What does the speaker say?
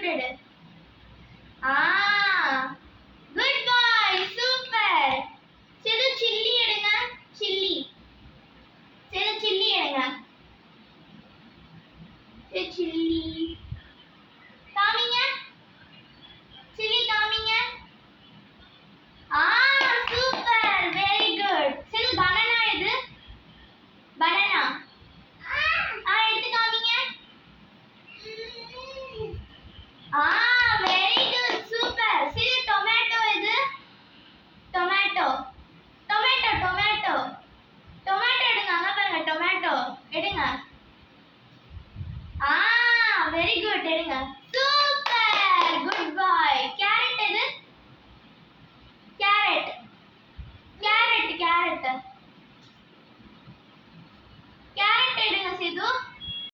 Food எடு. Good boy, super. Sidhu chilli எடுங்க. Chilli. Sidhu chilli எடுங்க. சில்லி காமிங்க. சில்லி காமிங்க. Super, very good. Sidhu banana எது? பனானா எடுத்து காமிங்க. Very good, super. Sidhu tomato எது? டொமேட்டோ டொமேட்டோ டொமேட்டோ டொமேட்டோ எடுங்க. அங்க பாருங்க, டொமேட்டோ எடுங்க. வெரி குட், எடுங்க.